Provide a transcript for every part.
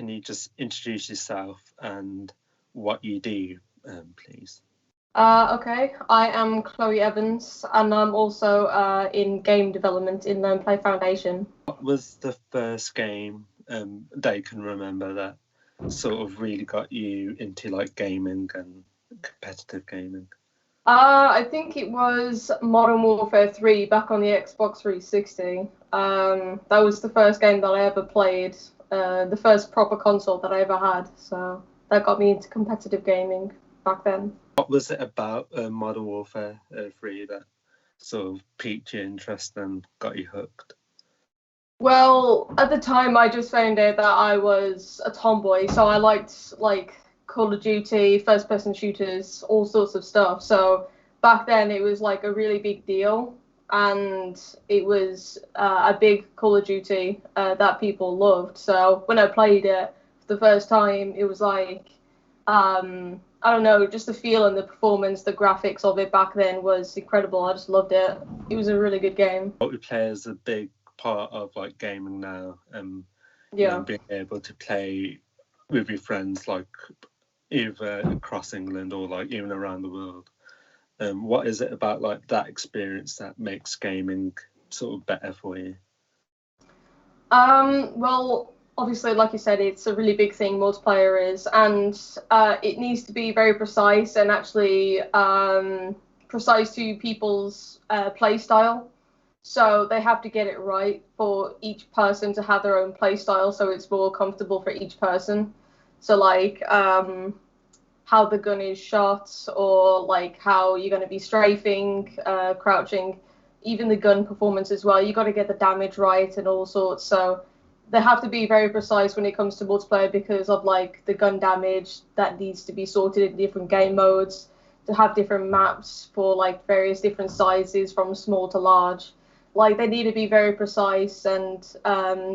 can you just introduce yourself and what you do, please? Okay, I am Chloe Evans, and I'm also in game development in Play Foundation. What was the first game that you can remember that sort of really got you into like gaming and competitive gaming? I think it was Modern Warfare 3 back on the Xbox 360. That was the first game that I ever played, the first proper console that I ever had. So that got me into competitive gaming back then. What was it about Modern Warfare 3 that sort of piqued your interest and got you hooked? Well, at the time, I just found out that I was a tomboy, so I liked like Call of Duty, first-person shooters, all sorts of stuff. So back then, it was like a really big deal, and it was a big Call of Duty that people loved. So when I played it for the first time, it was like I don't know, just the feel and the performance, the graphics of it back then was incredible. I just loved it. It was a really good game. Multiplayer is a big part of like gaming now, Yeah. being able to play with your friends like either across England or like even around the world. What is it about like that experience that makes gaming sort of better for you? Well, obviously, like you said, it's a really big thing, multiplayer is, and it needs to be very precise and actually precise to people's play style. So they have to get it right for each person to have their own play style, so it's more comfortable for each person. So like how the gun is shot, or like how you're going to be strafing, crouching, even the gun performance as well. You got to get the damage right and all sorts. So they have to be very precise when it comes to multiplayer because of like the gun damage that needs to be sorted in different game modes, to have different maps for like various different sizes from small to large. Like they need to be very precise, and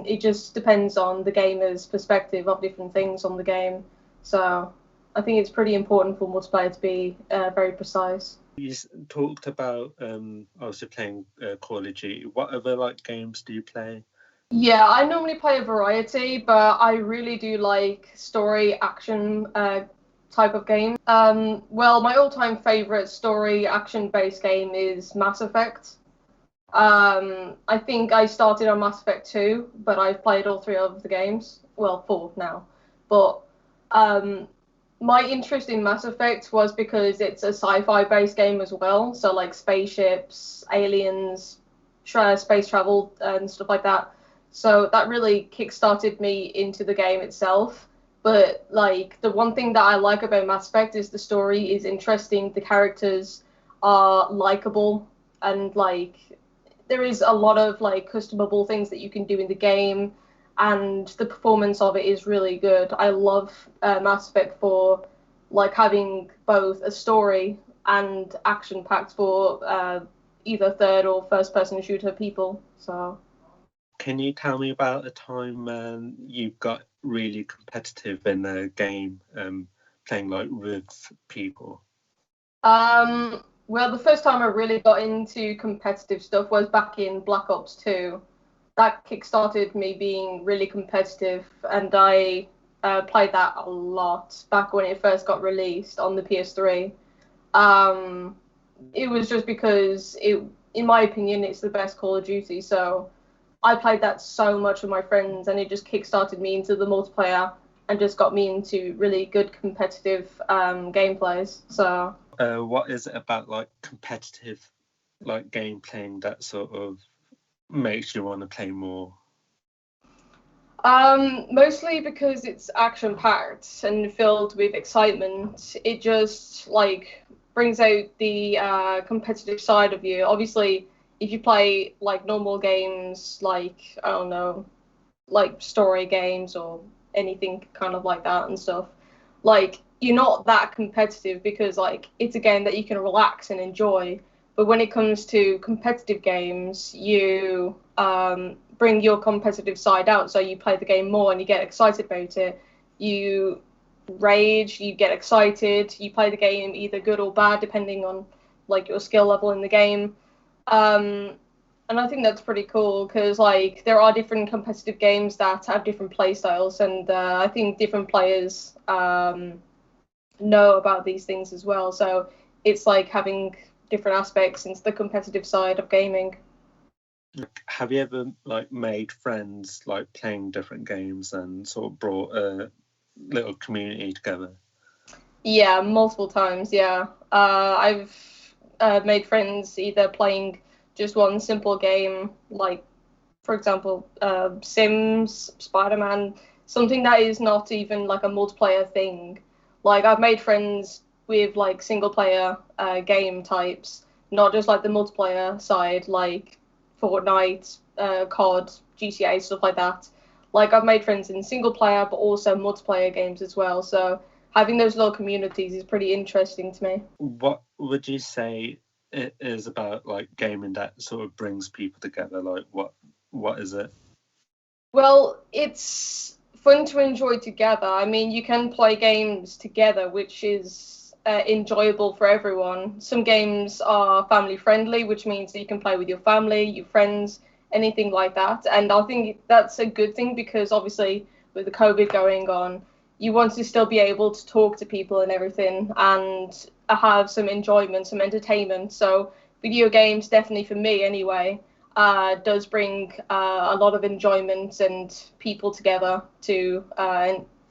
it just depends on the gamer's perspective of different things on the game. So I think it's pretty important for multiplayer to be very precise. You talked about obviously playing Call of Duty. What other like games do you play? Yeah, I normally play a variety, but I really do like story action type of game. Well, my all-time favorite story action-based game is Mass Effect. I think I started on Mass Effect 2, but I've played all three of the games. Well, four now. But um, my interest in Mass Effect was because it's a sci-fi based game as well. So like spaceships, aliens, space travel, and stuff like that. So that really kickstarted me into the game itself. But like the one thing that I like about Mass Effect is the story is interesting. The characters are likable, and like there is a lot of like customable things that you can do in the game, and the performance of it is really good. I love Mass Effect for like having both a story and action packed for either third or first person shooter people. So Can you tell me about a time you got really competitive in a game, playing like with people? Well, the first time I really got into competitive stuff was back in Black Ops 2. That kickstarted me being really competitive, and I played that a lot back when it first got released on the PS3. Um, it was just because in my opinion, it's the best Call of Duty. So I played that so much with my friends, and it just kickstarted me into the multiplayer and just got me into really good competitive gameplays. So What is it about like competitive like game playing that sort of makes you want to play more? Mostly because it's action packed and filled with excitement. It just like brings out the competitive side of you. Obviously, if you play like normal games, like I don't know, like story games or anything kind of like that and stuff, like you're not that competitive because like it's a game that you can relax and enjoy. But when it comes to competitive games, you bring your competitive side out, so you play the game more and you get excited about it. You rage, you get excited, you play the game either good or bad depending on like your skill level in the game. Um, And I think that's pretty cool because like there are different competitive games that have different play styles, and I think different players know about these things as well. So it's like having different aspects into the competitive side of gaming. Have you ever like made friends like playing different games and sort of brought a little community together? Yeah, multiple times. Yeah, I've made friends either playing just one simple game, like for example, Sims, Spider-Man, something that is not even like a multiplayer thing. Like I've made friends with like single player game types, not just like the multiplayer side, like Fortnite, COD, GTA, stuff like that. Like I've made friends in single player, but also multiplayer games as well. So having those little communities is pretty interesting to me. What would you say it is about like gaming that sort of brings people together? Like what is it? Well, it's fun to enjoy together. I mean, you can play games together, which is enjoyable for everyone. Some games are family friendly, which means that you can play with your family, your friends, anything like that. And I think that's a good thing because obviously, with the COVID going on, you want to still be able to talk to people and everything and have some enjoyment, some entertainment. So, video games, definitely for me anyway, does bring a lot of enjoyment and people together to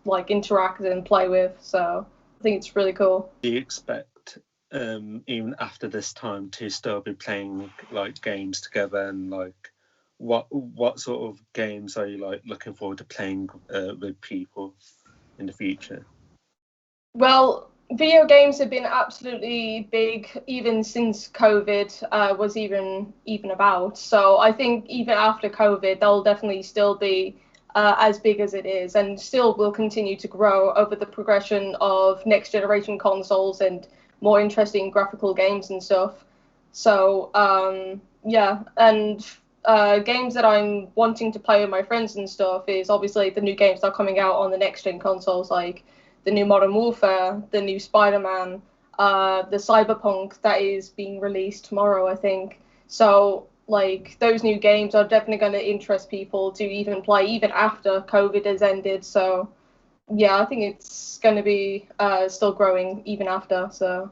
like interact and play with. So I think it's really cool. Do you expect even after this time to still be playing like games together, and like what sort of games are you like looking forward to playing with people in the future? Well, video games have been absolutely big even since COVID was even about. So I think even after COVID, they'll definitely still be as big as it is, and still will continue to grow over the progression of next generation consoles and more interesting graphical games and stuff. So yeah, and games that I'm wanting to play with my friends and stuff is obviously the new games that are coming out on the next gen consoles, like the new Modern Warfare, the new Spider-Man, the Cyberpunk that is being released tomorrow, I think. So, like, those new games are definitely going to interest people to even play, even after COVID has ended. So, yeah, I think it's going to be still growing even after. So.